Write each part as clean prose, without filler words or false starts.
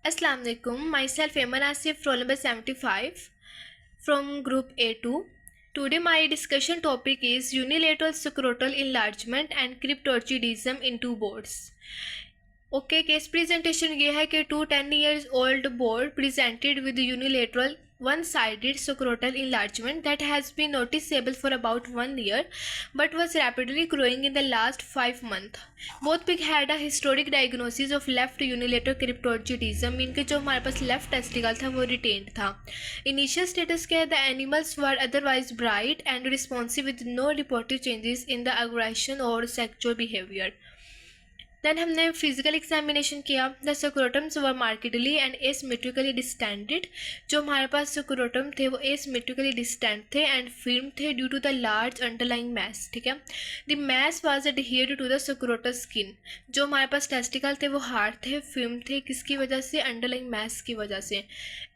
Assalamu alaikum. Myself Eman Asif, roll number 75 from group A2. Today my discussion topic is unilateral scrotal enlargement and cryptorchidism in two boards. Okay, case presentation ये है कि 10 years old board presented with unilateral one-sided scrotal enlargement that has been noticeable for about 1 year but was rapidly growing in the last 5 months. Both pig had a historic diagnosis of left unilateral cryptorchidism, mean के जो हमारे पास left testicle था वो retained था. Initial status क्या है, the animals were otherwise bright and responsive with no reported changes in the aggression और sexual behaviour. Then हमने फिजिकल एग्जामिनेशन किया. The scrotums were markedly and asymmetrically distended. जो हमारे पास स्क्रोटम थे वो एसिमेट्रिकली डिस्टेंड थे एंड फिल्म थे due to the large underlying mass. ठीक है, the mass was adhered to the scrotal skin. जो हमारे पास टेस्टिकल थे वो हार्ड थे, फिल्म थे, किसकी वजह से? अंडरलाइंग मैस की वजह से.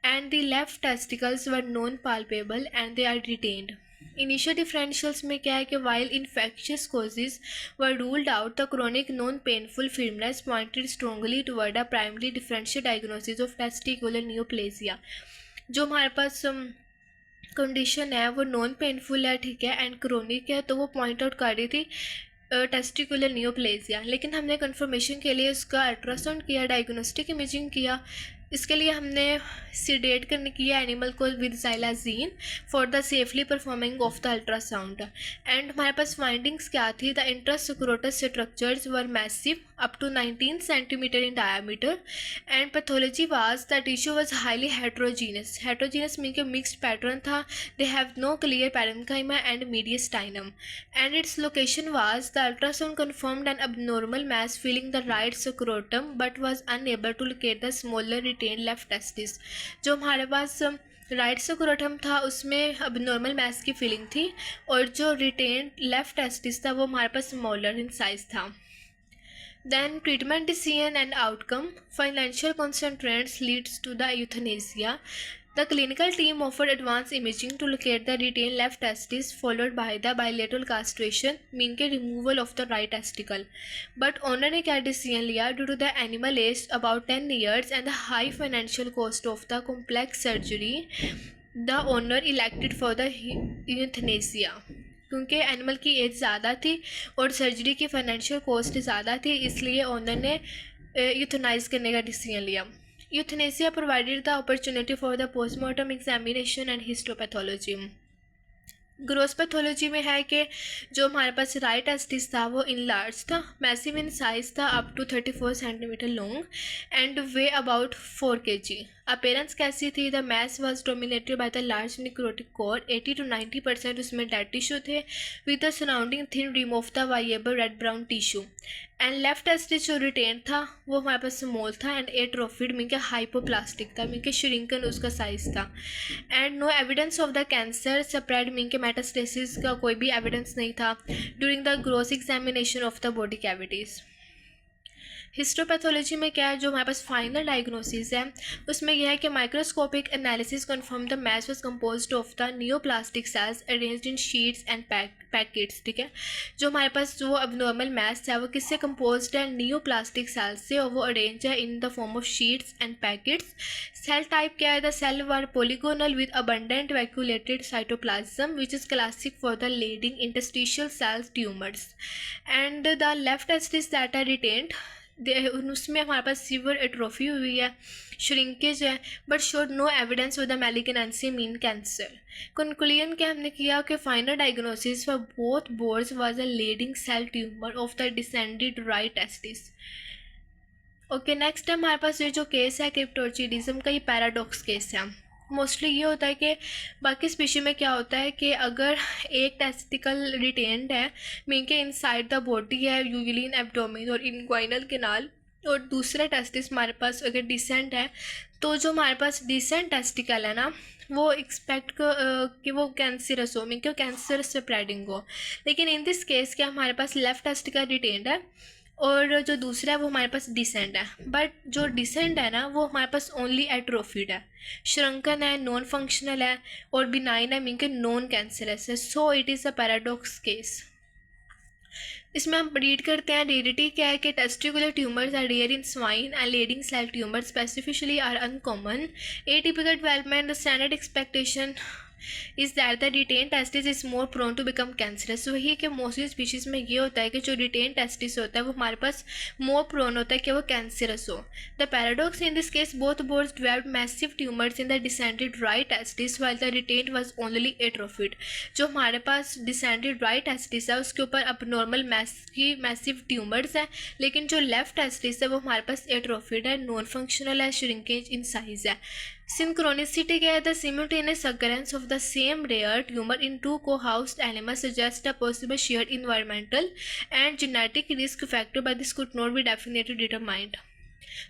And the left testicles were non palpable and they are retained. Initial differentials में क्या है कि while infectious causes were ruled out, the chronic non painful firmness pointed strongly toward a primary differential diagnosis of testicular neoplasia. जो हमारे पास condition है वो non painful है, ठीक है, एंड क्रोनिक है, तो वो पॉइंट आउट कर रही थी टेस्टिकुलर नियोप्लेसिया. लेकिन हमने कंफर्मेशन के लिए उसका अल्ट्रासाउंड किया, डायग्नोस्टिक इमेजिंग किया. इसके लिए हमने सीडेट करने किया एनिमल को with xylazine for the safely performing of the ultrasound. And हमारे पास फाइंडिंग्स क्या थी? The intrascrotal structures were massive up to 19 centimetre in diameter and pathology was the tissue was highly heterogeneous. Heterogeneous mean के mixed pattern था. They have no clear parenchyma and mediastinum and its location was the ultrasound confirmed an abnormal mass filling the right scrotum but was unable to locate the smaller retained left testis. जो हमारे पास right scrotum था उसमें अब normal mess की feeling थी और जो retain left testis था वो हमारे पास स्मॉलर इन साइज था. Then treatment decision and outcome. Financial constraints leads to the euthanasia. The clinical team offered advanced imaging to locate the retained left testis followed by the bilateral castration, mean के removal of the right testicle. But owner ने क्या decision लिया? Due to the animal aged about 10 years and the high financial cost of the complex surgery, the owner elected for the euthanasia. क्योंकि animal की as ज़्यादा थी और surgery की financial cost ज़्यादा थी, इसलिए ओनर ने यूथनाइज करने का डिसीजन लिया. Euthanasia provided the opportunity for the postmortem examination and histopathology. Gross pathology में है कि जो हमारे पास राइट टेस्टिस था वो इनलार्ज था, मैसिव इन साइज था, up to 34 centimetre long and weigh about 4 kg. Appearance कैसी थी? The mass was dominated by the large necrotic core. 80 to 90% उसमें डेड टिश्यू थे with the surrounding thin rim of the viable red brown tissue. And left testis जो retain था वो हमारे पास small था एंड एट्रोफिड मीन के hypoplastic था, मीन के श्रिंकन उसका साइज था. And no evidence of the cancer spread, mean के मेटास्टेसिस का कोई भी एविडेंस नहीं था during the gross examination of the body cavities. Histopathology में क्या है? जो हमारे पास फाइनल डायग्नोसिस है उसमें यह है कि microscopic analysis confirm the mass was composed of the neoplastic cells arranged in sheets and packets. ठीक है, जो हमारे पास जो अबनॉर्मल मैस है वो किससे कंपोज्ड है? नियोप्लास्टिक सेल्स से, और वो अरेंज है in the form of sheets and packets. Cell type क्या है? The cell were polygonal with abundant vacuolated cytoplasm which is classic for the Leydig interstitial cells tumours. And the left testis that are retained, उसमें हमारे पास severe atrophy हुई है, shrinkage है, but showed no evidence of the malignancy mean cancer. Conclusion क्या हमने किया कि final diagnosis for both boards was a leading cell tumour of the descended right testis. Okay, next हमारे पास ये जो केस है क्रिप्टोर्चिडिज्म का, ये पैराडॉक्स केस है. मोस्टली ये होता है कि बाकी स्पीशी में क्या होता है कि अगर एक टेस्टिकल रिटेन्ड है मीन के इनसाइड द बॉडी है, यूजुअली इन एब्डोमेन और इनग्वाइनल कैनाल, और दूसरा टेस्टिस हमारे पास अगर डिसेंट है, तो जो हमारे पास डिसेंट टेस्टिकल है ना वो एक्सपेक्ट कि वो कैंसरस हो, मीन के कैंसर स्प्रेडिंग हो. लेकिन इन दिस केस क्या हमारे पास लेफ्ट टेस्टिकल रिटेन्ड है और जो दूसरा है वो हमारे पास डिसेंट है, बट जो डिसेंट है ना वो हमारे पास ओनली एट्रोफिड है, श्रंकन है, नॉन फंक्शनल है और बिनाइन है, मीन के नॉन कैंसरस है. So it is a paradox case. इसमें हम रीड करते हैं DDT क्या है कि testicular tumours are rare in swine and leading cell tumour specifically are uncommon. Atypical development, the standard expectation is that the retain testis is more prone to become cancerous. वही कि mostly species में ये होता है कि जो retain testis होता है वो हमारे पास मोर प्रोन होता है कि वो कैंसरस हो. The paradox in this case both boards developed massive tumours in the descended right testis while the retain was only atrophied. जो हमारे पास डिसेंडेड राइट टेस्टिस है उसके ऊपर अब नॉर्मल मैसिव ट्यूमर्स हैं, लेकिन जो लेफ्ट टेस्टिस है वो हमारे पास एट्रोफिड है, नॉन फंक्शनल है, श्रिंकेज इन साइज है. Synchronicity क्या है? The simultaneous occurrence of the same rare tumor in two co-housed animals suggests a possible shared environmental and genetic risk factor, but this could not be definitely determined.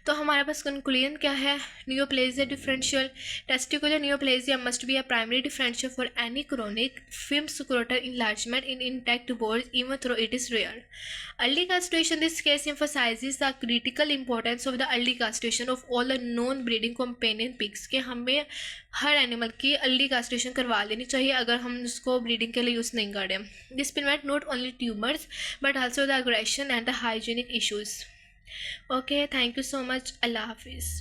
तो हमारे पास conclusion क्या है? Neoplasia differential. Testicular neoplasia must be a primary differential for any chronic film scrotal enlargement in intact bones even though it is rare. Early castration, this case emphasizes the critical importance of the early castration of all the known breeding companion pigs. कि हमें हर animal की early castration करवा लेनी चाहिए अगर हम उसको breeding के लिए यूज़ नहीं करें. This prevent not only tumours but also the aggression and the hygienic issues. Okay, thank you so much. Allah Hafiz.